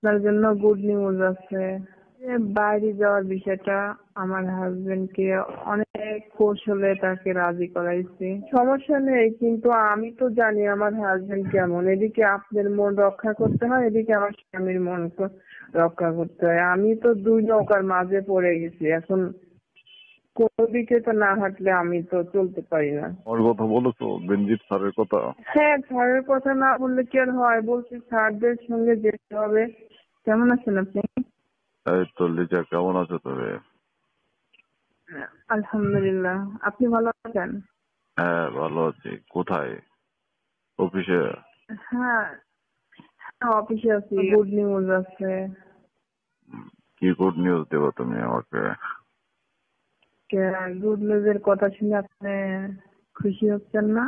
আপনার জন্য good news আছে। যে বাইরে যাওয়ার বিষয়টা আমার হাজবেন্ডকে অনেক কৌশলে তাকে রাজি করাইছি। সমস্যা নেই, কিন্তু আমি তো জানি আমার হাজবেন্ড কেমন। এদিকে আপনার মন রক্ষা করতে হয়, এদিকে আমার স্বামীর মন রক্ষা করতে হয়। আমি তো দুই নৌকার মাঝে পড়ে গেছি এখন। কোনো দিকে তো না হাঁটলে আমি তো চলতে পারি না। আমার কথা বলেছো বেনজিৎ স্যারের কথা? হ্যাঁ, স্যারের কথা না বললে কি আর হয়? বলছি স্যারদের সঙ্গে যেতে হবে। কেমন আছেন আপনি? এই তো লিজা, কেমন আছো তুমি? আলহামদুলিল্লাহ। আপনি ভালো আছেন? হ্যাঁ, ভালো আছি। কোথায়? অফিসে? হ্যাঁ, অফিসে আছি। গুড নিউজ আছে। কি গুড নিউজ দেবো তুমি আমাকে? গুড নিউজের কথা শুনে আপনি খুশি হচ্ছেন না?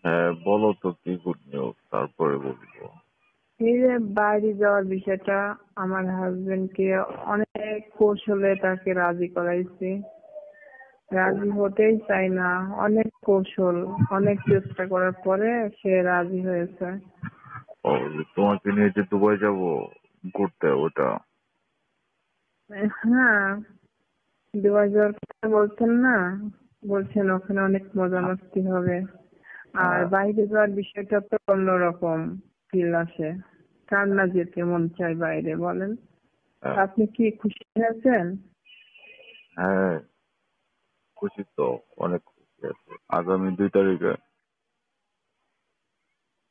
হ্যাঁ, বলো তো কি গুড নিউজ, তারপরে বলবো। এই যে বাইরে যাওয়ার বিষয়টা আমার হাজবেন্ডকে অনেক কৌশলে তাকে রাজি করাইছি। রাজি হতেই চাই না, অনেক কৌশল, অনেক চেষ্টা করার পরে সে রাজি হয়েছে। ও, তোমাকে নিয়ে যে দুবাই যাব ঘুরতে, ওটা? হ্যাঁ, দুবাই যাওয়ার কথা বলছেন না? বলছেন ওখানে অনেক মজা মাস্তি হবে। আর হ্যাঁ, বাইরে যাওয়ার বিষয়টা তো অন্যরকম ফিল আসে। কার না যেতে মন চায় বাইরে, বলেন? হ্যাঁ, আপনি কি খুশি হয়েছেন? হ্যাঁ, খুশি তো, অনেক খুশি আছে। আগামী 2 তারিখে।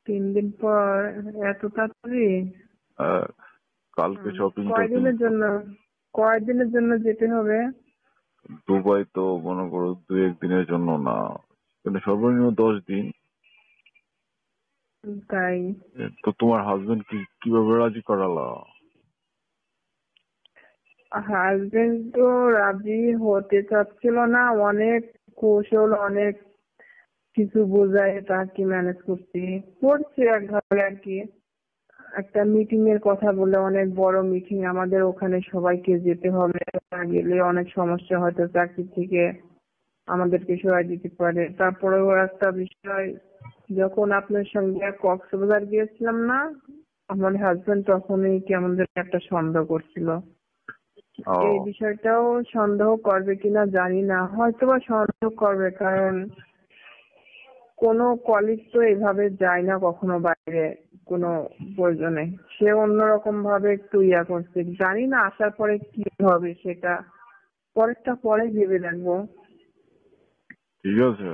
3 দিন পর? এত তাড়াতাড়ি? হ্যাঁ, কালকে শপিং টপিং। কয়দিনের জন্য? কয়দিনের জন্য যেতে হবে? দুবাই তো মনে করো 2-1 দিনের জন্য না, কিন্তু সর্বনিম্ন 10 দিন। তাই? তো তোমার হাজবেন্ড কিভাবে রাজি করালা? হাজবেন্ড তো রাজি হতে চাচ্ছিল না। অনেক কৌশল, অনেক কিছু বোঝায় তাকে ম্যানেজ করছে একভাবে আর কি। একটা মিটিং এর কথা বলে, অনেক বড় মিটিং, আমাদের ওখানে সবাইকে যেতে হবে। না গেলে অনেক সমস্যা, হয়তো চাকরি থেকে আমাদেরকে সরাই দিতে পারে। তারপরেও একটা বিষয়, যখন আপনার সঙ্গে কক্সবাজার গিয়েছিলাম না, আমার হাজবেন্ড তখনই কেমন যেন একটা সন্দেহ করছিল। এই ও, বিষয়টাও সন্দেহ করবে কিনা জানি না, হয়তোবা সন্দেহ করবে, কারণ কোনো কলিগ তো এভাবে যায় না কখনো বাইরে কোনো প্রয়োজনে। সে অন্যরকম ভাবে একটু করছে, জানি না আসার পরে কি হবে সেটা পরেরটা পরে ভেবে দেখবো। ঠিক আছে,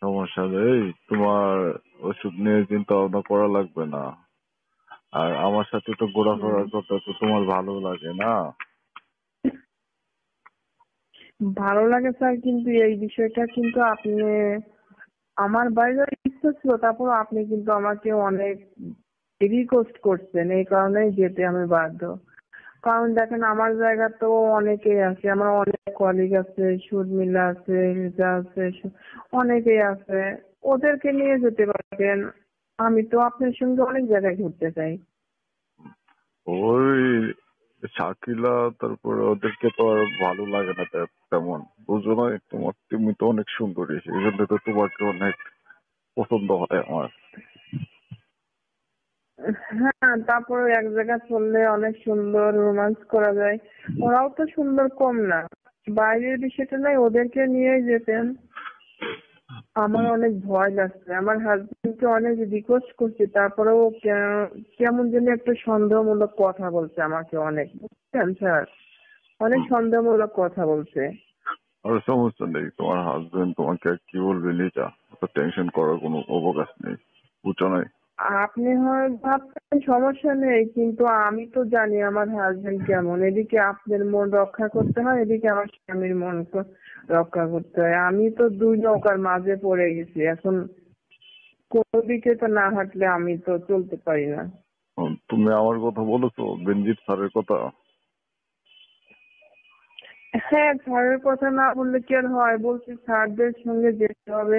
সমস্যা নেই। তোমার ওষুধ নিয়ে চিন্তা ভাবনা করা লাগবে না। আর আমার সাথে তো ঘোরাফেরা হুম, করতে তো তোমার ভালো লাগে না? ভালো লাগে স্যার, কিন্তু এই বিষয়টা কিন্তু আপনি, আমার বাইরের ইচ্ছা ছিল, তারপর আপনি কিন্তু আমাকে অনেক রিকোয়েস্ট করছেন, এই কারণেই যেতে আমি বাধ্য। কারণ দেখেন, আমার জায়গা তো অনেকেই আছে, আমার অনেক কলিগ আছে, সুরমিলা আছে, রিজা আছে, অনেকেই আছে। ওদেরকে নিয়ে যেতে পারবেন। আমি তো আপনার সঙ্গে অনেক জায়গায় ঘুরতে চাই। ওই শাকিলা, তারপরে ওদেরকে তো আর ভালো লাগে না তেমন, বুঝো না? তুমি তো অনেক সুন্দরী, সেই জন্য তো তোমাকে অনেক পছন্দ হয় আমার। হ্যাঁ, তারপরে এক জায়গায় চললে অনেক সুন্দর রোমান্স করা যায়। ওরাও তো সুন্দর কম না। বাইরের বিষয়টা নাই, ওদেরকে নিয়ে যেতেন। আমার অনেক ভয় লাগছে, আমার হাজবেন্ডকে অনেক রিকোয়েস্ট করছি, তারপরেও কেমন যেন একটা সন্দেহমূলক কথা বলছে আমাকে অনেক, বুঝছেন স্যার? অনেক হুম, সন্দেহমূলক কথা বলছে। আর সমস্যা নেই, তোমার হাজবেন্ড তোমাকে আর কি বলবে লিজা, তো টেনশন করার কোনো অবকাশ নেই, বুঝছো না? আপনি হয় ভাবছেন সমস্যা নেই, কিন্তু আমি তো জানি আমার হাজবেন্ড কেমন। এদিকে আপনার মন রক্ষা করতে হয়, এদিকে আমার স্বামীর মন রক্ষা করতে হয়। আমি তো দুই নৌকার মাঝে পড়ে গেছি এখন। কোনো দিকে তো না হাঁটলে আমি তো চলতে পারি না। তুমি আমার কথা বলেছো বেনজিৎ স্যারের কথা? হ্যাঁ, স্যারের কথা না বললে কি আর হয়? বলছি স্যারদের সঙ্গে যেতে হবে।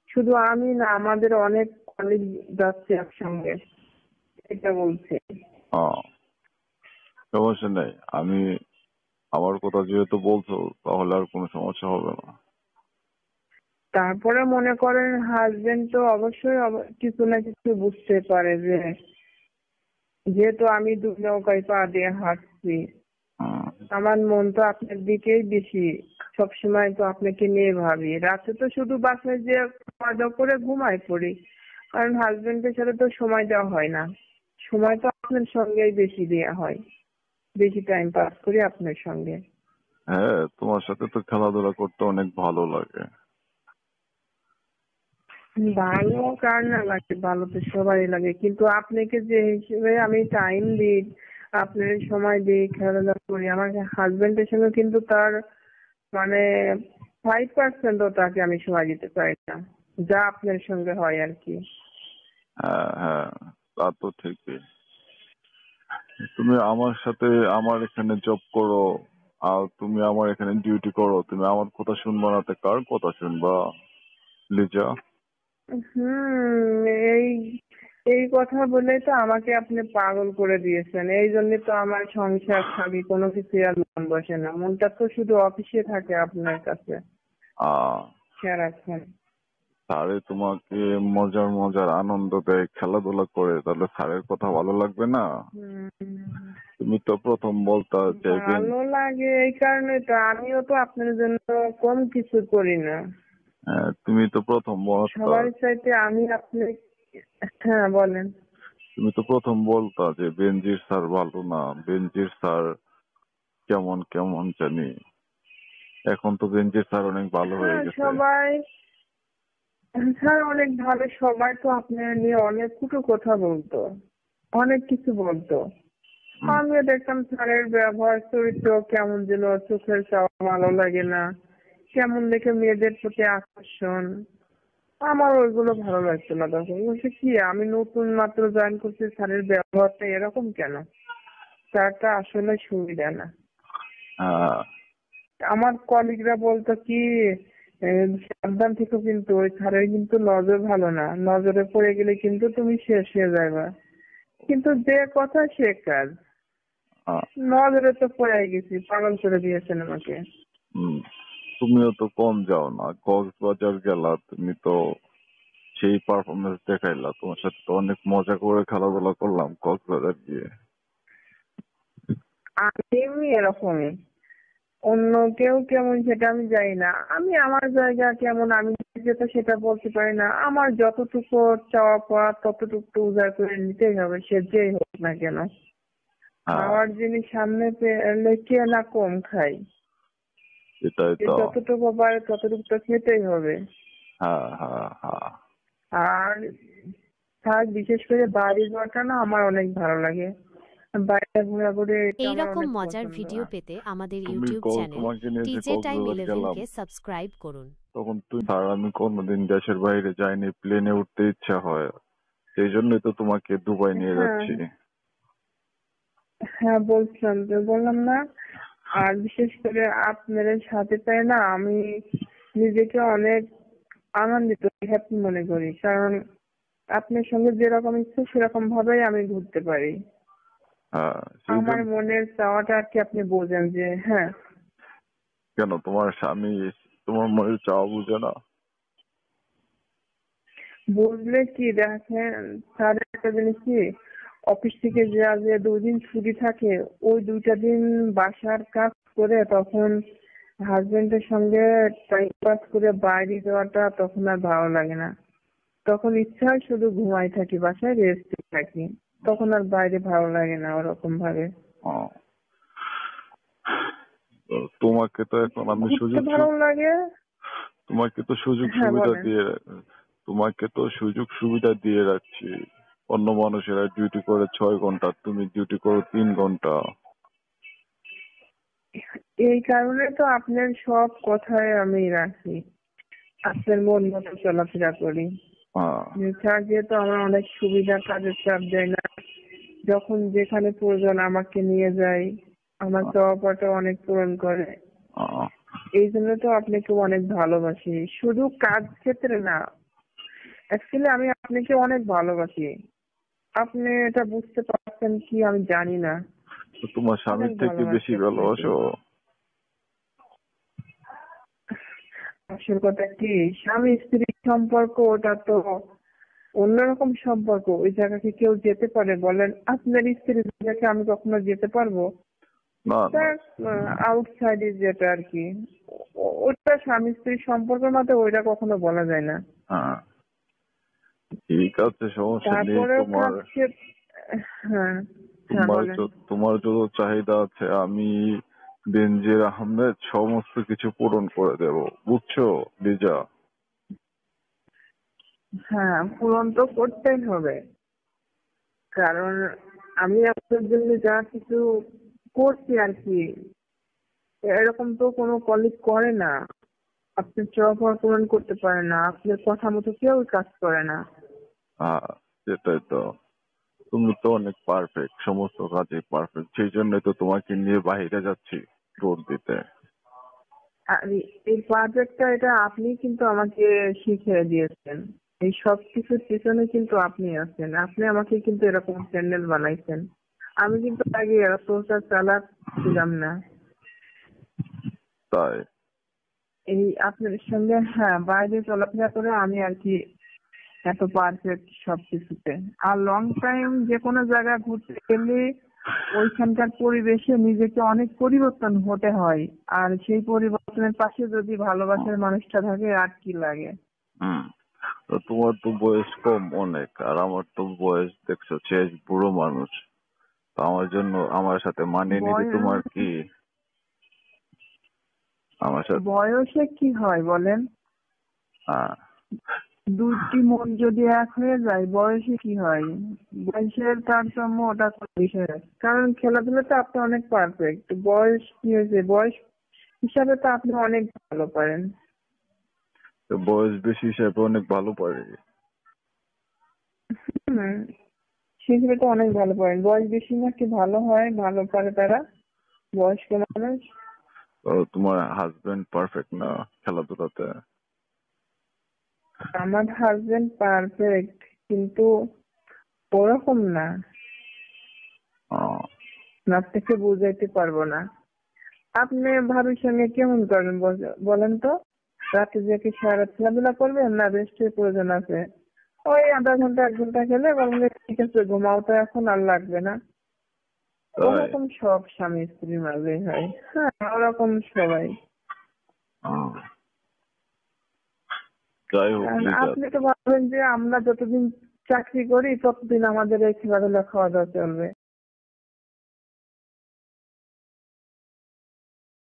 শুধু আমি না, আমাদের অনেক কলিগ যাচ্ছে একসঙ্গে, এটা বলছে। হ্যাঁ, সমস্যা নেই। আমার কথা যেহেতু বলছো, তাহলে আর কোনো সমস্যা হবে না। তারপরে মনে করেন হাজবেন্ড তো অবশ্যই কিছু না কিছু বুঝতে পারে যে যেহেতু আমি দুই নৌকায় পা দিয়ে হাঁটছি, হুম, আমার মন তো আপনার দিকেই বেশি। সবসময় তো আপনাকে নিয়ে ভাবি। রাতে তো শুধু বাসায় যে খাওয়া দাওয়া করে ঘুমাই পড়ি, কারণ হাজবেন্ডের সাথে তো সময় দেওয়া হয় না। সময় তো আপনার সঙ্গেই বেশি দেওয়া হয়, বেশি টাইম পাস করি আপনার সঙ্গে। হ্যাঁ, তোমার সাথে তো খেলাধুলা করতে অনেক ভালো লাগে। ভালো কার না লাগে, ভালো তো সবারই লাগে, কিন্তু আপনাকে যে হিসেবে আমি টাইম দিই, আপনার সময় দিই, খেলাধুলা করি, আমার হাজবেন্ডের সঙ্গে কিন্তু তার মানে 5%ও তাকে আমি সময় দিতে পারি না, যা আপনার সঙ্গে হয় আর কি। হ্যাঁ হ্যাঁ, তা তো ঠিকই। তুমি আমার সাথে আমার এখানে জব করো, আর তুমি আমার এখানে ডিউটি করো, তুমি আমার কথা শুনবা না তো কার কথা শুনবা, লিজা? এই এই কথা বলে তো আমাকে আপনি পাগল করে দিয়েছেন। এই জন্য তো আমার সংসার স্বামী কোনো কিছু আর মন বসে না, মনটা তো শুধু অফিসে থাকে আপনার কাছে। আহ খেয়াল রাখছেন? স্যারে তোমাকে মজার মজার আনন্দ দেয়, খেলাধুলা করে, তাহলে স্যারের কথা ভালো লাগবে না? হুম, তুমি তো প্রথম বলতা যে ভালো লাগে, এই কারণে তো আমিও তো আপনার জন্য কম কিছু করি না। তুমি তো প্রথম বলতা, সবার চাইতে আমি আপনি। হ্যাঁ বলেন। তুমি তো প্রথম বলতা যে বেনজির স্যার ভালো না, বেনজির স্যার কেমন কেমন জানি। এখন তো বেনজির স্যার অনেক ভালো হয়ে হ্যাঁ গেছে। সবাই, স্যার অনেক ভালো, সবাই তো আপনার নিয়ে অনেক কটু কথা বলতো, অনেক কিছু বলতো। হুম, আমিও দেখতাম স্যারের ব্যবহার চরিত্র কেমন যেন, চোখের চাওয়া ভালো লাগে না, কেমন দেখে মেয়েদের প্রতি আকর্ষণ। আমার ওইগুলো ভালো লাগতো না তখন। বলছে কি, আমি নতুন মাত্র জয়েন করছি, স্যারের ব্যবহারটা এরকম কেন? স্যারটা আসলে সুবিধা না। হ্যাঁ, আমার কলিগরা বলতো কি, সাবধান থেকো, কিন্তু ওই স্যারের কিন্তু নজর ভালো না, নজরে পড়ে গেলে কিন্তু তুমি শেষ হয়ে যাবে। কিন্তু যে কথা সে কাজ, হ্যাঁ, নজরে তো পড়ে গেছি, পাগল করে দিয়েছেন আমাকে। হুম। তুমিও তো কম যাও না, কক্সবাজার গেলা, তুমি তো সেই পারফরমেন্স দেখাইলা, তোমার সাথে তো অনেক মজা করে খেলাধুলা করলাম কক্সবাজার গিয়ে। আমি এরকমই, অন্য কেউ কেমন সেটা আমি জানি না, আমি আমার জায়গা কেমন আমি যেটা সেটা বলতে পারি না। আমার যতটুকু চাওয়া পাওয়া ততটুকু তো উজাড় করে নিতেই হবে, সে যেই হোক না কেন। হ্যাঁ, খাওয়ার জিনিস সামনে পেলে কে না কম খাই, এটাই যে তো। যতটুকু পারে ততটুকু তো খেতেই হবে। হ্যাঁ হ্যাঁ হ্যাঁ। আর থাক, বিশেষ করে বাইরে যাওয়াটা না আমার অনেক ভালো লাগে, বাইরে ঘোরাঘুরি এটা এই আমার রকম অনেক মজার পছন্দ। ভিডিও পেতে আমাদের তুমি ইউটিউব চ্যানেল তোমাকে নিয়ে যে টিজে টাইম কক্সবাজার 11 গেলাম, কে সাবস্ক্রাইব করুন। তখন তুই স্যার আমি কোনোদিন দেশের বাইরে যাইনি, প্লেনে উঠতে ইচ্ছা হয়, সেই জন্যই তো তোমাকে দুবাই নিয়ে হ্যাঁ, যাচ্ছি। হ্যাঁ বলছিলাম তো, বললাম না। আর বিশেষ করে আপনাদের সাথে পেয়ে না আমি নিজেকে অনেক আনন্দিত, হ্যাপি মনে করি, কারণ আপনার সঙ্গে যেরকম ইচ্ছে সেরকম ভাবেই আমি ঘুরতে পারি। হ্যাঁ, সেই আমার জন্য। মনের চাওয়াটা আর কি আপনি বোঝেন যে হ্যাঁ। কেন তোমার স্বামী তোমার মনের চাওয়া বুঝে না? বুঝলে কি দেখেন, স্যার একটা জিনিস কি, অফিস থেকে যে 2 দিন ছুটি থাকে, ওই 2টা দিন বাসার কাজ করে তখন হাজবেন্ডের সঙ্গে টাইম পাস করে বাইরে যাওয়াটা তখন আর ভালো লাগে না। তখন ইচ্ছা হয় শুধু ঘুমাই থাকি, বাসায় রেস্ট থাকি, তখন আর বাইরে ভালো লাগে না ওরকম ভাবে। ও, তো তোমাকে তো এখন আমি ঘুরতে সুযোগ ভালো লাগে। তোমাকে তো সুযোগ হ্যাঁ সুবিধা বলেন। দিয়ে তোমাকে তো সুযোগ সুবিধা দিয়ে রাখছি। অন্য মানুষেরা ডিউটি করে 6 ঘন্টা, তুমি ডিউটি করো 3 ঘন্টা। এই কারণে তো আপনার সব কথায় আমি রাখি, আপনার মন মতো চলাফেরা করি। হ্যাঁ স্যার যেহেতু আমার অনেক সুবিধা, কাজের চাপ দেয় না, যখন যেখানে প্রয়োজন আমাকে নিয়ে যায়, আমার চাওয়া পাওয়াটা অনেক পূরণ করে। হ্যাঁ, এই জন্য তো আপনাকে অনেক ভালোবাসি, শুধু কাজ ক্ষেত্রে না, অ্যাকচুয়ালি আমি আপনাকে অনেক ভালোবাসি। আপনি এটা বুঝতে পারছেন কি আমি জানি না, তো তোমার অনেক স্বামীর থেকে ভালোবাসি বেশি আপনাকে। ভালোবাসো? আসল কথা কি, স্বামী স্ত্রীর সম্পর্ক ওটা তো অন্যরকম সম্পর্ক, ওই জায়গাকে কেউ যেতে পারে বলেন? আপনার স্ত্রীর জায়গাকে আমি কখনো যেতে পারবো? না না। আউটসাইডে যেটা আর কি, ওটা স্বামী স্ত্রীর সম্পর্কের মধ্যে ওইটা কখনো বলা যায় না। হ্যাঁ, ঠিক আছে, সমস্যা নেই। তারপরেও তোমার কাছে, হ্যাঁ, হ্যাঁ বলেন। তোমার যত চাহিদা আছে আমি বেনজির আহমেদ সমস্ত কিছু পূরণ করে দেব, বুঝছো লিজা? হ্যাঁ, পূরণ তো করতেই হবে, কারণ আমি আপনার জন্য যা কিছু করছি আর কি, এরকম তো কোনো কলিগ করে না। আপনি চাওয়া পাওয়া পূরণ করতে পারে না, আপনার কথা মতো কেউ কাজ করে না। হ্যাঁ, সেটাই তো। তুমি তো অনেক পারফেক্ট, সমস্ত কাজে পারফেক্ট, সেই জন্য তো তোমাকে নিয়ে বাইরে যাচ্ছি ট্যুর দিতে। আর এই পারফেক্টটা এটা আপনি কিন্তু আমাকে শিখিয়ে দিয়েছেন। এই সব কিছুর পিছনে কিন্তু আপনি আছেন, আপনি আমাকে কিন্তু এরকম চ্যানেল বানাইছেন। আমি কিন্তু আগে এতটা চালাক ছিলাম না। তাই? এই আপনার সঙ্গে, হ্যাঁ, বাইরে চলাফেরা করে আমি আর কি এত পারফেক্ট সবকিছুতে। আর লং টাইম যে কোনো জায়গায় ঘুরতে গেলে ওইখানকার পরিবেশে নিজেকে অনেক পরিবর্তন হতে হয়। আর সেই পরিবর্তনের পাশে যদি ভালোবাসার মানুষটা থাকে, আর কি লাগে। হুম। তো তোমার তো বয়স কম অনেক, আর আমার তো বয়স দেখছো শেষ বুড়ো মানুষ। তো আমার জন্য আমার সাথে মানিয়ে নিতে তোমার বয়স, কি? আমার সাথে বয়সে কি হয় বলেন? হ্যাঁ। দুটি মন যদি এক হয়ে যায়, বয়সে কি হয়? বয়সের তারতম্য ওটা কোনো বিষয় না। কারণ খেলাধুলাতে আপনি অনেক পারফেক্ট, বয়স কি হয়েছে? বয়স হিসাবে তো আপনি অনেক ভালো পারেন। তো বয়স বেশি হিসেবে অনেক ভালো পারে। হুম, সেগুলো তো অনেক ভালো পারেন। বয়স বেশি না কি ভালো হয়, ভালো পারে তারা, বয়স্ক মানুষ। তো তোমার হাজবেন্ড পারফেক্ট না খেলাধুলাতে? আমার হাজবেন্ড পারফেক্ট, কিন্তু ওরকম না। আহ, আপনাকে বুঝাইতে পারবো না। আপনি ভাবির সঙ্গে কেমন করবেন বলেন তো? রাতে যে কি সারা খেলাধুলা করবেন, না রেস্টের প্রয়োজন আছে? ওই আধা ঘন্টা 1 ঘন্টা খেলে বলবেন যে, ঠিক আছে ঘুমাও তো, এখন আর লাগবে না। তাই? ওরকম সব স্বামী স্ত্রীর মাঝে হয়। হ্যাঁ, ওরকম সবাই। আহ, যাই হোক কারণ লিজা। আপনি তো ভাববেন যে আমরা যতদিন চাকরি করি ততদিন আমাদের এই খেলাধুলা খাওয়া দাওয়া চলবে।